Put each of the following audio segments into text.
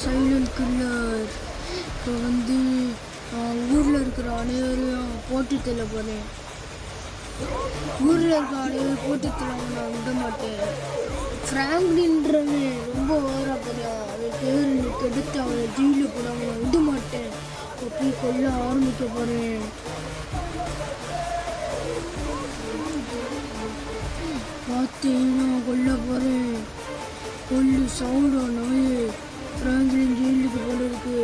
Silent killer. இப்போ வந்து ஊரில் இருக்கிற அனைவரையும் போட்டு தள்ள போகிறேன். ஊரில் இருக்கிற அனைவரும் போட்டு தள்ள நான் விட மாட்டேன். ஃப்ராங்க்லின்றவன் ரொம்ப ஓவராக போகிறான். அவன் பேர் கெடுத்து அவனை ஜெயிலில் போட அவனை விட மாட்டேன். அப்படி கொல்ல ஆரம்பிக்க போகிறேன். பார்த்தீங்கன்னா கொல்ல போகிறேன். கொல்லு சவுண்டா நாயே. ஃப்ராங்க்லின் ஜெயிலுக்கு போல இருக்கு.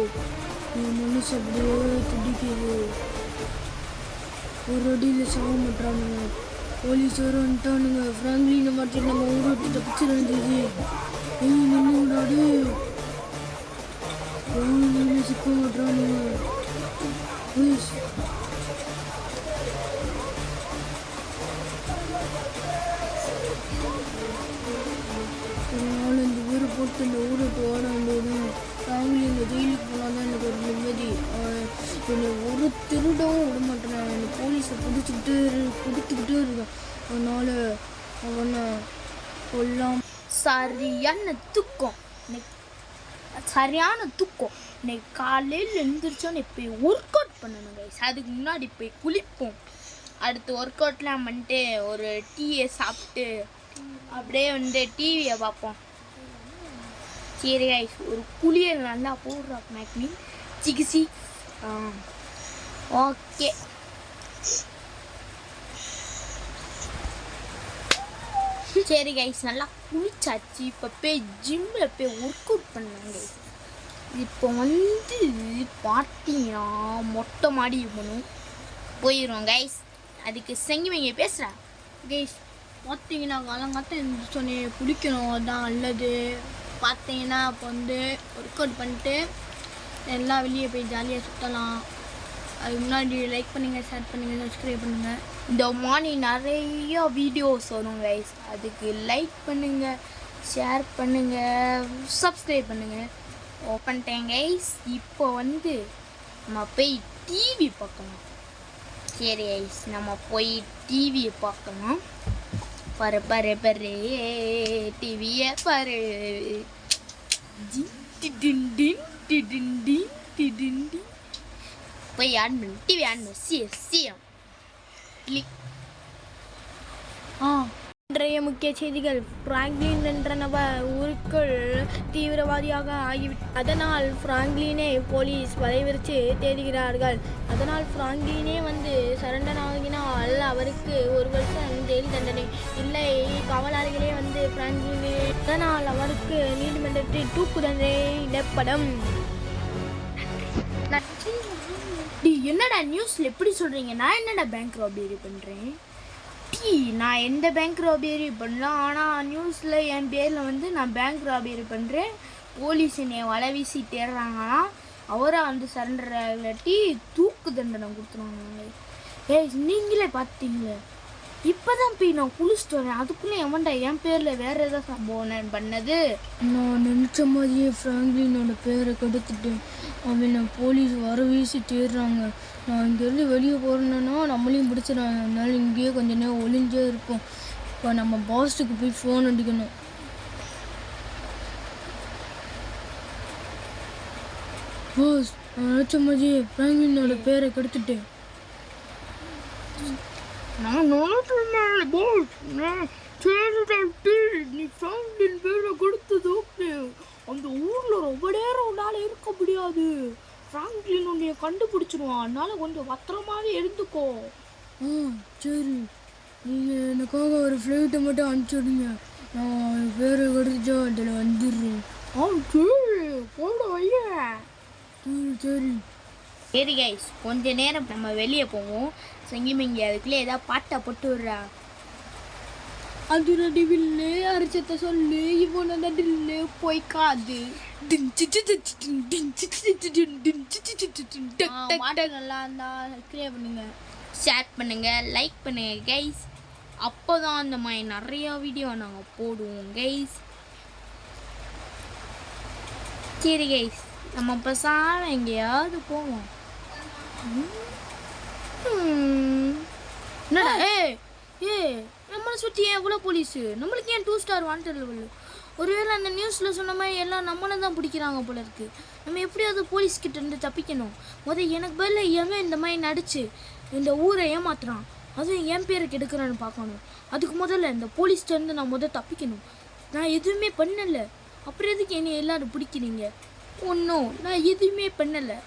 என் மனசு அப்படியே துடிக்குது. ஒரு அடியில் சாக மாட்டானுங்க. போலீஸ் வரும் வந்துட்டானுங்க. ஃப்ராங்க்லினை மாட்டி நம்ம ஊரை விட்டு தப்பிச்சிருந்துச்சு. நின்றுடாடு எவ்வளோ சிக்க மாட்டானுங்க. இந்த ஊரை போட்டு இந்த ஊரை ஓட வேண்டியதுதான். ஃபேமிலி இந்த ஜெயிலுக்கு போனால் தான் எனக்கு ஒரு நிம்மதி. என்னை ஒரு திருடவும் விட மாட்டேன். என்னை போலீஸை பிடிச்சிக்கிட்டே இருக்கான். அதனால் அவனை கொல்லாம். சரியான தூக்கம் இன்னைக்கு காலையில் எழுந்திரிச்சோன்னு போய் ஒர்க் அவுட் பண்ணணும் கைஸ். அதுக்கு முன்னாடி போய் குளிப்போம். அடுத்து ஒர்க் அவுட்லாம் பண்ணிட்டு ஒரு டீயை சாப்பிட்டு அப்படியே வந்து டிவியை பார்ப்போம். சரி கைஸ், ஒரு குளியல் நல்லா போடுறோம். மேக்மின் சிகிசி ஓகே. சரி கைஸ், நல்லா குளிச்சாச்சு. இப்போ போய் ஜிம்மில் போய் ஒர்க் அவுட் பண்ணேன் கைஸ். இப்போ வந்து பார்த்தீங்கன்னா மொட்டை மாடி போயிடும் கைஸ். அதுக்கு செங்கிவங்க பேசுகிறேன் கைஸ். பார்த்தீங்கன்னா காலங்காத்த எழுந்திரிச்சோன்னே குளிக்கணும், அதுதான் நல்லது. பார்த்தீங்கன்னா இப்போ வந்து ஒர்க் அவுட் பண்ணிட்டு எல்லாம் வெளியே போய் ஜாலியாக சுற்றலாம். அதுக்கு முன்னாடி லைக் பண்ணுங்கள், ஷேர் பண்ணுங்கள், சப்ஸ்கிரைப் பண்ணுங்கள். இந்த மாதிரி நிறைய வீடியோஸ் வரும் கைஸ். அதுக்கு லைக் பண்ணுங்கள், ஷேர் பண்ணுங்கள், சப்ஸ்கிரைப் பண்ணுங்கள். பண்ணிட்டேன் கைஸ். இப்போ வந்து நம்ம போய் டிவி பார்க்கலாம். சரி கைஸ், நம்ம போய் டிவியை பார்க்கலாம். பாரு டிவியை பாரு. போய் ஆன் பண்ணு, டிவி ஆன் பண்ணு. Serum click. இன்றைய முக்கிய செய்திகள். ஃப்ராங்க்லின் என்ற நபர் ஊருக்குள் தீவிரவாதியாக ஆகிவிட்டார். அதனால் ஃப்ராங்க்லினை போலீஸ் வலைவிரித்து தேடுகிறார்கள். அதனால் ஃப்ராங்க்லினே வந்து சரண்டர் ஆகினால் அவருக்கு 1 வருஷம் ஜெயில் தண்டனை. இல்லை, காவலாளிகளே வந்து ஃப்ராங்க்லினே, அதனால் அவருக்கு நீதிமன்றத்தில் தூக்கு தண்டனை இடப்படும். என்னடா நியூஸில் எப்படி சொல்கிறீங்க? நான் என்னடா பேங்க் ராபரி பண்ணுறேன்? நான் எந்த பேங்க் ராபரி பண்ணலாம். ஆனால் நியூஸில் என் பேரில் வந்து நான் பேங்க் ராபரி பண்ணுறேன், போலீஸ் என்னை வலை வீசி தேடுறாங்கன்னா அவரை வந்து சரண்டர் ஆகலாட்டி தூக்கு தண்டனை கொடுத்துருவாங்க. நீங்களே பார்த்தீங்களே, இப்போ தான் போய் நான் குளிச்சுட்டு வரேன். அதுக்குள்ளே எவன்டா என் பேரில் வேறு ஏதாவது சம்பவம் பண்ணது? நான் நினச்ச மாதிரியே ஃப்ராங்க்லினோட பேரை கெடுத்துட்டேன். அவனை போலீஸ் வர வீசி தேடுறாங்க. நான் இங்கேருந்து வெளியே போகிறேன்னா நம்மளையும் பிடிச்சிடுறாங்க. அதனால இங்கேயே கொஞ்ச நேரம் ஒளிஞ்சே இருக்கும். இப்போ நம்ம பாஸுக்கு போய் ஃபோன் அடிக்கணும். பாஸ், நான் நினச்ச மாதிரியே ஃப்ராங்க்லினோட பேரை கெடுத்துட்டேன். நீ ஃப்ராங்க்லின் பேரை கொடுத்தது அந்த ஊரில் ரொம்ப நேரம் உன்னால் இருக்க முடியாது. ஃப்ராங்க்லின் உன்னைய கண்டுபிடிச்சிடுவான். அதனால கொஞ்சம் பத்திரமாவே இருந்துக்கோ. சரி, நீங்கள் எனக்காக ஒரு ஃப்ளைட்டை மட்டும் அனுப்பிச்சுடுங்க. நான் பேரை கெடுத்துட்டா அதில் வந்துடுறேன். சரி, போட வைய. சரி சரி கைஸ், கொஞ்ச நேரம் நம்ம வெளியே போவோம். செங்கிமிங்கி அதுக்குள்ளே ஏதாவது பாட்டை போட்டு விடுறா. அது நடுவில்லை அரிச்சத்தை சொல்லு, இவனை நடுவில் போய் காது. நல்லா இருந்தா சப்ஸ்கிரைப் பண்ணுங்க, ஷேர் பண்ணுங்க, லைக் பண்ணுங்க கைஸ். அப்போ தான் அந்த மாதிரி நிறையா வீடியோ நாங்கள் போடுவோம் கைஸ். சரி கைஸ், நம்ம இப்போ சாம எங்கேயாவது போவோம். என்னடா நம்மளை சுற்றி ஏன் எவ்வளோ போலீஸு? நம்மளுக்கு ஏன் 2 ஸ்டார் வாண்டட் லெவல்? ஒருவேளை அந்த நியூஸில் சொன்ன மாதிரி எல்லாம் நம்மளை தான் பிடிக்கிறாங்க போல இருக்கு. நம்ம எப்படியாவது போலீஸ்கிட்ட இருந்து தப்பிக்கணும். எனக்கு பதில் எவன் இந்த மாதிரி நடிச்சு இந்த ஊரை ஏமாத்துறான், அதுவும் என் பேருக்கு எடுக்கிறான்னு பார்க்கணும். அதுக்கு முதல்ல இந்த போலீஸ்கிட்ட இருந்து நான் தப்பிக்கணும். நான் எதுவுமே பண்ணலை, அப்புறம் எதுக்கு என்னை எல்லாரும் பிடிக்கிறீங்க? ஒன்றும் நான் எதுவுமே பண்ணலை.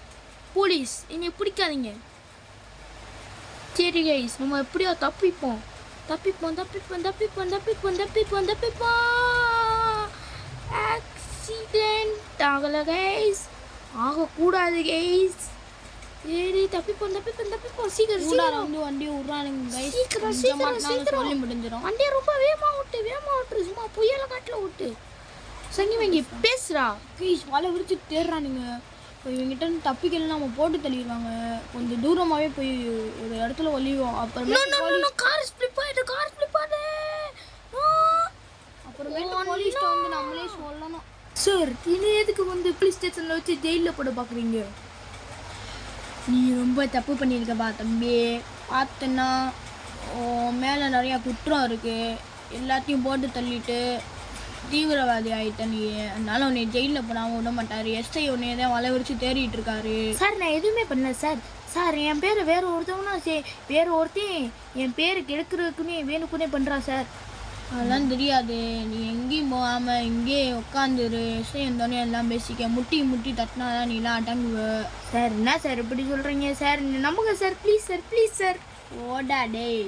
போலீஸ் என்னை பிடிக்காதீங்க. சரி கைஸ், நம்ம எப்படியோ தப்பிப்போம். ஆக்சிடென்ட் ஆகலை கைஸ், ஆகக்கூடாது கைஸ். சரி தப்பிப்போம் சீக்கிரம் வந்து வண்டியை விட்றானுங்க கைஸ். சீக்கிரம் சொல்லி முடிஞ்சிடும். வண்டியை ரொம்ப வேகமாக விட்டு சும்மா புயல காட்டில் விட்டு சங்கி வங்கி பேசுறா. கைஸ் வலை விரிச்சு தேடுறானுங்க. இப்போ இவங்கிட்ட தப்பிக்கலாம் நம்ம போட்டு தள்ளிடுவாங்க. கொஞ்சம் தூரமாகவே போய் ஒரு இடத்துல ஒளிவோம். அப்புறமேட்டு கார் ஸ்லிப் ஆயிட்டு அப்புறமேட்டு போலீஸ்ட்ட வந்து நம்மளே சொல்லணும். சார் இனி எதுக்கு போலீஸ் ஸ்டேஷனில் வச்சு ஜெயிலில் போட பார்க்குறீங்க? நீ ரொம்ப தப்பு பண்ணியிருக்கப்பா தம்பி. பார்த்தன்னா மேலே நிறையா குற்றம் இருக்குது, எல்லாத்தையும் போட்டு தள்ளிட்டு தீவிரவாதி ஆகிட்ட நீ. அதனால உன்னை ஜெயிலில் போனாமல் விட மாட்டார். எஸ்ஐ உன்னைய தான் வலை விரிச்சு தேடிட்டு இருக்காரு. சார் நான் எதுவுமே பண்ணல சார் என் பேர் வேறு ஒருத்தையும் என் பேரு கெடுக்கிறதுக்குன்னே வேணுக்குன்னே பண்ணுறான் சார். அதெல்லாம் தெரியாது. நீ எங்கேயும் போகாமல் இங்கே உட்காந்துரு. எஸ்ஐ வந்தோடனே எல்லாம் பேசிக்க. முட்டி தட்டினா தான் நீலாம் அடங்குவ. சார் என்ன சார் இப்படி சொல்கிறீங்க சார்? நம்புங்க சார், ப்ளீஸ் சார். ஓடா டேய்.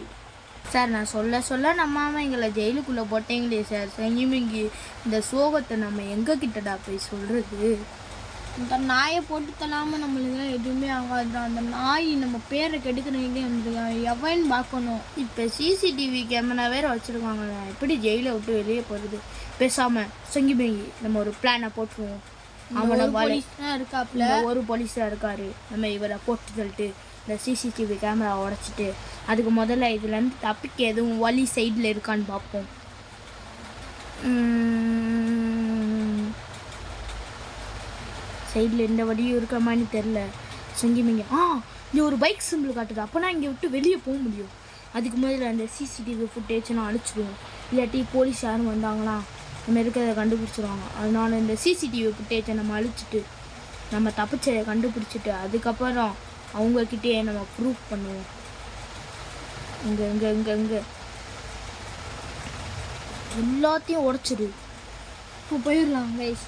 சார் நான் சொல்ல நம்மாமல் எங்களை ஜெயிலுக்குள்ளே போட்டீங்களே சார். சங்கிமிங்கி இந்த சோகத்தை நம்ம எங்ககிட்டடா போய் சொல்கிறது? இந்த நாயை போட்டு தள்ளாமல் நம்மளுக்குலாம் எதுவுமே ஆகாதுதான். அந்த நாய் நம்ம பேரை கெடுக்கிறவங்களே வந்துருக்காங்க. எவன்னு பார்க்கணும். இப்போ சிசிடிவி கேமரா வேறு வச்சுருக்காங்களே, எப்படி ஜெயிலை விட்டு வெளியே போகிறது? பேசாமல் சங்கிமிங்கி நம்ம ஒரு பிளானை போட்டுருவோம். அவனை போலீஸ் தான் இருக்காப்புல, ஒரு போலீஸ் தான் இருக்காரு. நம்ம இவரை போட்டு தள்ளிட்டு இந்த சிசிடிவி கேமரா உடச்சிட்டு அதுக்கு முதல்ல இதுலேருந்து தப்பிக்க எதுவும் வழி சைடில் இருக்கான்னு பார்ப்போம். சைடில் எந்த வழியும் இருக்கிற மாதிரி தெரில. சங்கிமிங்க இங்கே ஒரு பைக் சிம்பிள் காட்டுது. அப்போனா இங்கே விட்டு வெளியே போக முடியும். அதுக்கு முதல்ல அந்த சிசிடிவி ஃபுட்டேஜ் நான் அழிச்சிடுவோம். இல்லாட்டி போலீஸ் யாரும் வந்தாங்களா நம்ம இருக்கிறத கண்டுபிடிச்சிடுவாங்க. அதனால இந்த சிசிடிவி ஃபுட்டேஜை நம்ம அழிச்சிட்டு நம்ம தப்பிச்சதை கண்டுபிடிச்சிட்டு அதுக்கப்புறம் அவங்கக்கிட்டே நம்ம ப்ரூஃப் பண்ணுவோம். இங்கே எல்லாத்தையும் உடச்சிடு. இப்போ போயிடலாம் கைஸ்.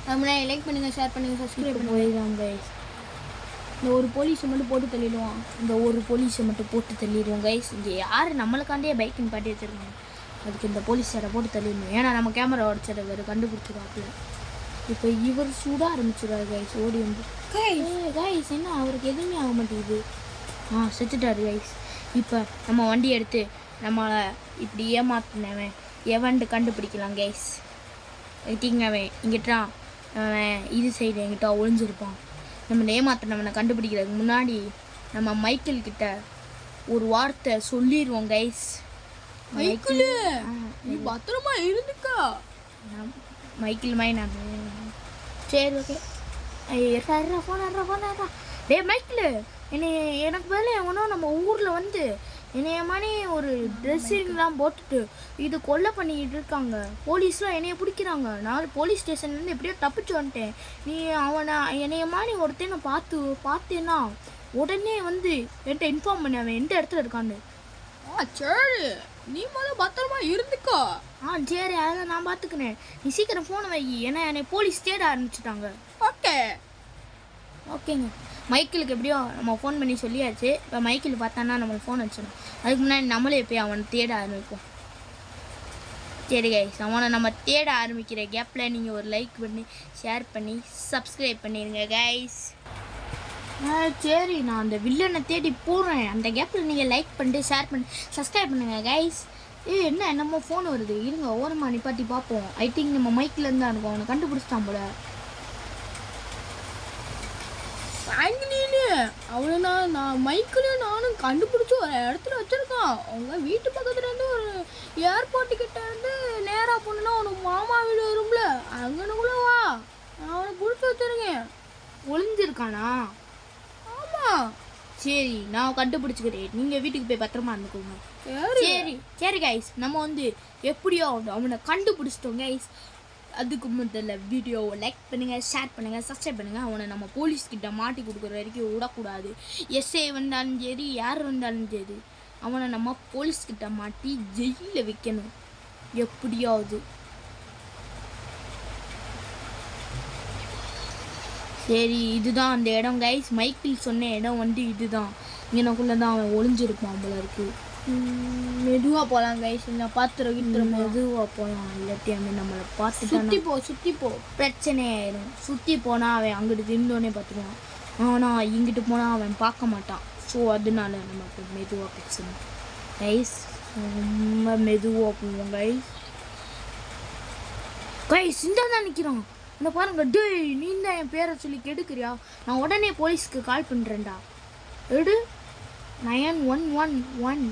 நம்மளே லைக் பண்ணுங்கள், ஷேர் பண்ணுங்கள், சப்ஸ்கிரைப் பண்ணுங்கள். போயிடலாம் கைஸ். இந்த ஒரு போலீஸை மட்டும் போட்டு தள்ளிடுவோம். கைஸ் இங்கே யார் நம்மளுக்காண்டே பைக் நிப்பாட்டி வச்சுருக்காங்க. அதுக்கு இந்த போலீஸாரை போட்டு தள்ளிடணும். ஏன்னா நம்ம கேமரா உடச்சதை வேறு கண்டுபிடிச்சிருக்காப்புல. இப்போ இவர் சூட ஆரம்பிச்சிடுவார் கைஸ். ஓடி வந்து கைஸ் என்ன அவருக்கு எதுவுமே ஆக மாட்டேங்குது. செத்துட்டாரு கைஸ். இப்போ நம்ம வண்டி எடுத்து நம்மளை இப்படி ஏமாத்தினவன் எவன்ட்டு கண்டுபிடிக்கலாம் கைஸ். வெயிட்டிங்கவன் இங்கிட்டான், அவன் இது சைடு எங்கிட்ட ஒளிஞ்சிருப்பான். நம்ம ஏமாத்தினவனை கண்டுபிடிக்கிறதுக்கு முன்னாடி நம்ம மைக்கேல் கிட்ட ஒரு வார்த்தை சொல்லிடுவோம் கைஸ். மைக்கேல் நீ பத்திரமா இருந்துக்கா. மைக்கேல் மாதிரி நான் சரி ஓகே. ஃபோன் டே மைக்கேல், எனக்கு பதில் எவனோ நம்ம ஊரில் வந்து என்னைய மாதிரி ஒரு ட்ரெஸ்ஸிங்லாம் போட்டுட்டு இது கொலை பண்ணிக்கிட்டு இருக்காங்க. போலீஸ்லாம் என்னைய பிடிக்கிறாங்க. நான் போலீஸ் ஸ்டேஷன்லேருந்து எப்படியோ தப்பிச்சு வந்துட்டேன். நீ அவனை என்னைய மாதிரி ஒருத்தனை பார்த்தேன்னா உடனே வந்து என்கிட்ட இன்ஃபார்ம் பண்ணி அவன் எந்த இடத்துல இருக்கான்னு. சரி நீ முதல்ல பத்திரமா இருந்துக்கோ. சரி அதெல்லாம் நான் பார்த்துக்கினேன். நீ சீக்கிரம் ஃபோனை வை, ஏன்னா என்னை போலீஸ் தேட ஆரம்பிச்சிட்டாங்க. ஓகேங்க. மைக்கேலுக்கு எப்படியோ நம்ம ஃபோன் பண்ணி சொல்லியாச்சு. இப்போ மைக்கேல் பார்த்தானா நம்மளுக்கு ஃபோன் வச்சிடும். அதுக்கு முன்னாடி நம்மளே போய் அவனை தேட ஆரம்பிப்போம். சரி கைஸ், அவனை நம்ம தேட ஆரம்பிக்கிற கேப்பில் நீங்கள் ஒரு லைக் பண்ணி ஷேர் பண்ணி சப்ஸ்கிரைப் பண்ணிடுங்க கைஸ். சரி நான் அந்த வில்லனை தேடி போடுறேன். அந்த கேப்பில் நீங்கள் லைக் பண்ணிட்டு ஷேர் பண்ணி சப்ஸ்கிரைப் பண்ணுங்கள் கைஸ். என்ன நம்ம ஃபோன் வருது, இருங்க ஓரமாக நிப்பாட்டி பார்ப்போம். ஐ திங்க் நம்ம மைக்கிலேருந்து தான் இருக்கும். அவனை கண்டுபிடிச்சிட்டான் போல. அவ்வளோனா நான் மைக்கில் நானும் கண்டுபிடிச்சி ஒரு இடத்துல வச்சுருக்கான். அவங்க வீட்டு பக்கத்துலேருந்து ஒரு ஏர்போர்ட்டு கிட்ட இருந்து நேராக போனோன்னா அவனுக்கு மாமா வீடு வரும்ல, அங்கனுக்குள்ளே வா, நான் அவனை பிடிச்சி வச்சுருக்கேன். ஒளிஞ்சிருக்கானா? ஆமாம். சரி நான் கண்டுபிடிச்சிக்கிறேன். நீங்கள் வீட்டுக்கு போய் பத்திரமா இருந்துக்கோங்க. சரி கைஸ், நம்ம வந்து எப்படியோ அவனை கண்டுபிடிச்சிட்டோம் கைஸ். அதுக்கு முதல்ல வீடியோவை லைக் பண்ணுங்கள், ஷேர் பண்ணுங்கள், சப்ஸ்கிரைப் பண்ணுங்கள். அவனை நம்ம போலீஸ்கிட்ட மாட்டி கொடுக்குற வரைக்கும் விடக்கூடாது. எஸ்ஐ வந்தாலும் சரி, யார் வந்தாலும் சரி, அவனை நம்ம போலீஸ்கிட்ட மாட்டி ஜெயிலில் வைக்கணும் எப்படியாவது. சரி, இதுதான் அந்த இடம் கைஸ். மைக்கிள் சொன்ன இடம் வந்து இதுதான். இங்கனக்குள்ளே தான் அவன் ஒளிஞ்சிருப்பான் போல இருக்கு. மெதுவாக போகலாம் கைஸ். நான் பார்த்துருக்கிட்டு மெதுவாக போகலாம், இல்லாட்டி அவன் நம்மளை பார்த்து சுற்றி போ பிரச்சனை ஆயிடும். சுற்றி போனால் அவன் அங்கிட்டு திருந்தோடனே பார்த்துருவான். ஆனால் இங்கிட்டு போனால் அவன் பார்க்க மாட்டான். ஸோ அதனால நமக்கு மெதுவாக பிரச்சனை கைஸ். ரொம்ப மெதுவாக போவோம் கைஸ். கைஸ் இந்த தான் நிற்கிறான். இந்த பாருங்க, டேய் நீ தான் என் பேரை சொல்லி கெடுக்கிறியா? நான் உடனே போலீஸ்க்கு கால் பண்ணுறேன்டா. எடு 911.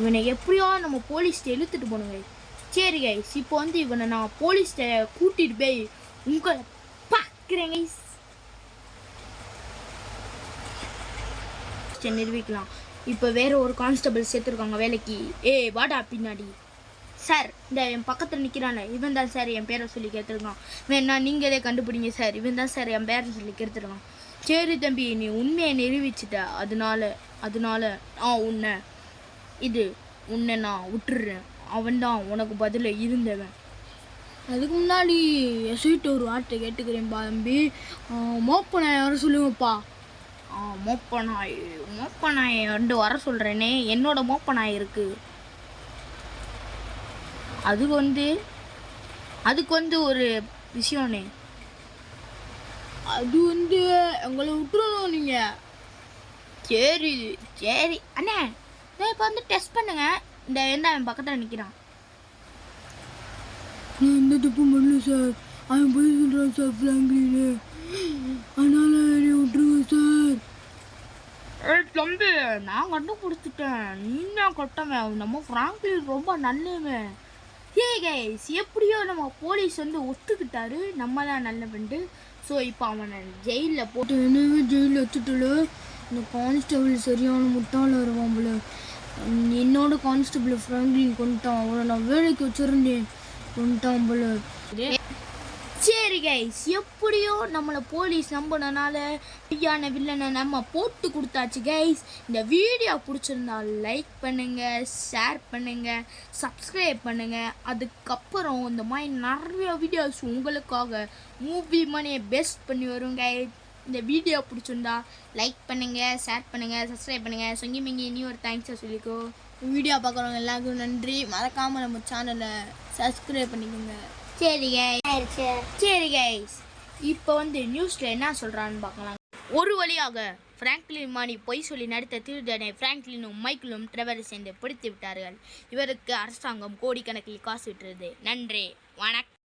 இவனை எப்படியோ நம்ம போலீஸ்கிட்ட இழுத்துட்டு போகணும் கைஸ். சரி கைஸ், இப்போ வந்து இவனை நான் போலீஸ்கிட்ட கூட்டிகிட்டு போய் உங்களை பார்க்குறேன் கைஸ். நிரூபிக்கலாம். இப்போ வேற ஒரு கான்ஸ்டபிள் சேர்த்துருக்காங்க வேலைக்கு. வாடா பின்னாடி. சார், இந்த என் பக்கத்தில் நிற்கிறானே இவன் தான் சார் என் பேரை சொல்லி கேட்டுருக்கான். வேணா நீங்களே கண்டுபிடிங்க சார். இவன் தான் சார் என் பேரை சொல்லி கேட்டுருக்கான். சரி தம்பி, நீ உண்மையை நிரூபிச்சிட்ட. அதனால உன்னை நான் விட்டுடுறேன். அவன் தான் உனக்கு பதில இருந்தவன். அதுக்கு முன்னாடி எஸ்ஐட்ட ஒரு வார்த்தை கேட்டுக்கிறேன்ப்பா தம்பி. மோப்பனை யாரும் சொல்லுங்கப்பா. மோப்பனாய் வந்து வர சொல்கிறேனே. என்னோட மோப்பனாய் இருக்குது. அதுக்கு வந்து ஒரு விஷயம்னே. அது வந்து எங்களை விட்டுறணும் நீங்கள். சரி அண்ணே, இப்போ வந்து டெஸ்ட் பண்ணுங்க. இந்த என் பக்கத்தில் நிற்கிறான். நான் எந்த தப்பும் பண்ணல சார். அவன் போய் சொல்கிறான் சார் ஃப்ராங்க்லின்னு. அதனால என்னை விட்டுருங்க சார். தம்பி, நான் கண்டுபிடிச்சிட்டேன். நீ தான் கொட்டவன். நம்ம ஃப்ராங்க்லின் ரொம்ப நல்லவன். கைஸ், எப்படியோ நம்ம போலீஸ் வந்து ஒத்துக்கிட்டாரு நம்ம தான் நல்லவன்ட்டு. ஸோ இப்போ அவனை ஜெயிலில் போட்டு என்னவே ஜெயிலில் வச்சுட்டுல. இந்த கான்ஸ்டபிள் சரியான முட்டாளாக இருவான் போல. என்னோட கான்ஸ்டபிள் ஃப்ராங்க்லின் கொண்டுட்டான். அவனை நான் வேலைக்கு வச்சுருந்தேன், கொண்டுட்டான் போல. சரி கைஸ், எப்படியோ நம்மளை போலீஸ் நம்பினால ஐயான வில்லனை நம்ம போட்டு கொடுத்தாச்சு கைஸ். இந்த வீடியோ பிடிச்சிருந்தா லைக் பண்ணுங்கள், ஷேர் பண்ணுங்கள், சப்ஸ்கிரைப் பண்ணுங்கள். அதுக்கப்புறம் இந்த மாதிரி நிறைய வீடியோஸ் உங்களுக்காக மூவி மணியை பெஸ்ட் பண்ணி வரும் கைஸ். இந்த வீடியோ பிடிச்சிருந்தா லைக் பண்ணுங்கள், ஷேர் பண்ணுங்கள், சப்ஸ்கிரைப் பண்ணுங்கள். சொங்கி மிங்கி நீ ஒரு தேங்க்ஸாக சொல்லிக்கோ. வீடியோ பார்க்குறவங்க எல்லாருக்கும் நன்றி. மறக்காமல் நம்ம சேனலை சப்ஸ்கிரைப் பண்ணிக்கோங்க. சரி கைஸ், இப்போ வந்து நியூஸில் என்ன சொல்கிறான்னு பார்க்கலாம். ஒரு வழியாக ஃப்ராங்க்லின் மானி பொய் சொல்லி நடித்த திருடனை ஃப்ராங்க்லினும் மைக்கிளும் ட்ரெவரை சேர்ந்து பிடித்து விட்டார்கள். இவருக்கு அரசாங்கம் கோடிக்கணக்கில் காசு விட்டுறது. நன்றி, வணக்கம்.